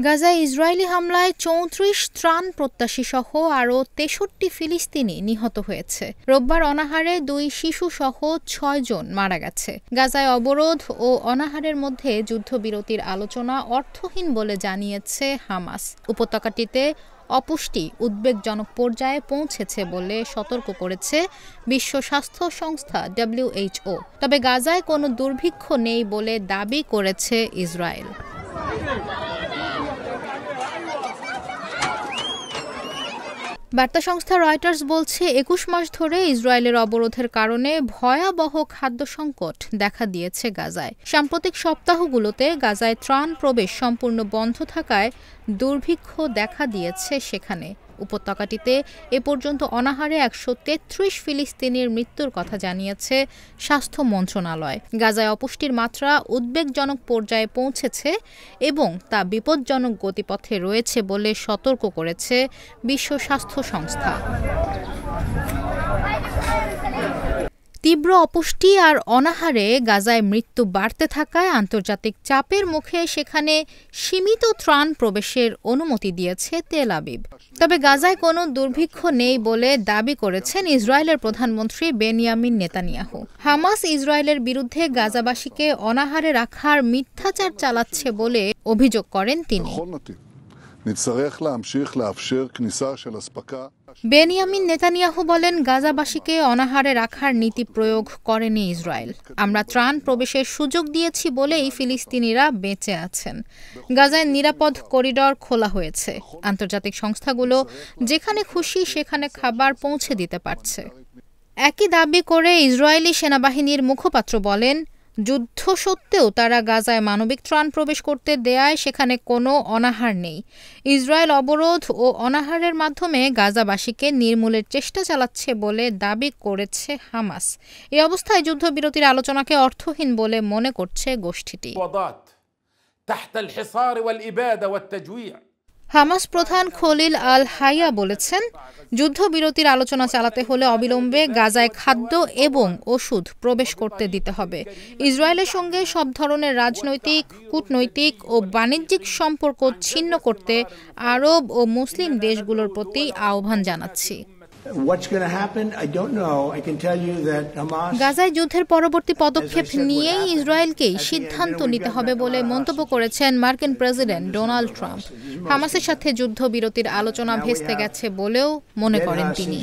গাজায় ইসরায়েলি হামলায় ৩৪ ত্রাণ প্রত্যাশী সহ আরও ৬৩ ফিলিস্তিনি নিহত হয়েছে। রোববার অনাহারে ২ শিশুসহ ৬ জন মারা গেছে। গাজায় অবরোধ ও অনাহারের মধ্যে যুদ্ধবিরতির আলোচনা অর্থহীন বলে জানিয়েছে হামাস। উপত্যকাটিতে অপুষ্টি উদ্বেগজনক পর্যায়ে পৌঁছেছে বলে সতর্ক করেছে বিশ্ব স্বাস্থ্য সংস্থা WHO। তবে গাজায় কোনো দুর্ভিক্ষ নেই বলে দাবি করেছে ইসরায়েল। বার্তা সংস্থা রয়টার্স বলছে ২১ মাস ধরে ইসরায়েলের অবরোধের কারণে ভয়াবহ খাদ্য সংকট দেখা দিয়েছে গাজায়। সাম্প্রতিক সপ্তাহগুলোতে গাজায় ত্রাণ প্রবেশ সম্পূর্ণ বন্ধ থাকায় দুর্ভিক্ষ দেখা দিয়েছে সেখানে। উপত্যকাটিতে এ পর্যন্ত অনাহারে ১৩৩ ফিলিস্তিনির মৃত্যুর কথা জানিয়েছে স্বাস্থ্য মন্ত্রণালয়। গাজায় অপুষ্টির মাত্রা উদ্বেগজনক পর্যায়ে পৌঁছেছে এবং তা বিপজ্জনক গতিপথে রয়েছে বলে সতর্ক করেছে বিশ্ব স্বাস্থ্য সংস্থা। তীব্র অপুষ্টি আর অনাহারে গাজায় মৃত্যু বাড়তে থাকায় আন্তর্জাতিক চাপের মুখে সেখানে সীমিত ত্রাণ প্রবেশের অনুমতি দিয়েছে তেল আবিব। তবে গাজায় কোনো দুর্ভিক্ষ নেই বলে দাবি করেছেন ইসরায়েলের প্রধানমন্ত্রী বেনিয়ামিন নেতানিয়াহু। হামাস ইসরায়েলের বিরুদ্ধে গাজাবাসীকে অনাহারে রাখার মিথ্যাচার চালাচ্ছে বলে অভিযোগ করেন তিনি। বেনিয়ামিন নেতানিয়াহু বলেন, গাজাবাসীকে অনাহারে রাখার নীতি প্রয়োগ করেনি ইসরায়েল। আমরা ত্রাণ প্রবেশের সুযোগ দিয়েছি বলেই ফিলিস্তিনিরা বেঁচে আছেন। গাজায় নিরাপদ করিডর খোলা হয়েছে। আন্তর্জাতিক সংস্থাগুলো যেখানে খুশি সেখানে খাবার পৌঁছে দিতে পারছে। একই দাবি করে ইসরায়েলি সেনাবাহিনীর মুখপাত্র বলেন, যুদ্ধ সত্ত্বেও তারা গাজায় মানবিক ত্রাণ প্রবেশ করতে দেয়ায় সেখানে কোনো অনাহার নেই। ইসরায়েল অবরোধ ও অনাহারের মাধ্যমে গাজাবাসীকে নির্মূলের চেষ্টা চালাচ্ছে বলে দাবি করেছে হামাস। এই অবস্থায় যুদ্ধবিরতির আলোচনাকে অর্থহীন বলে মনে করছে গোষ্ঠীটি। হামাস প্রধান খলিল আল হাইয়া বলেছেন, যুদ্ধবিরতির আলোচনা চালাতে হলে অবিলম্বে গাজায় খাদ্য এবং ওষুধ প্রবেশ করতে দিতে হবে। ইসরায়েলের সঙ্গে সব ধরনের রাজনৈতিক, কূটনৈতিক ও বাণিজ্যিক সম্পর্ক ছিন্ন করতে আরব ও মুসলিম দেশগুলোর প্রতি আহ্বান জানাচ্ছি। গাজায় যুদ্ধের পরবর্তী পদক্ষেপ নিয়েই ইসরায়েলকেই সিদ্ধান্ত নিতে হবে বলে মন্তব্য করেছেন মার্কিন প্রেসিডেন্ট ডোনাল্ড ট্রাম্প। হামাসের সাথে যুদ্ধবিরতির আলোচনা ভেস্তে গেছে বলেও মনে করেন তিনি।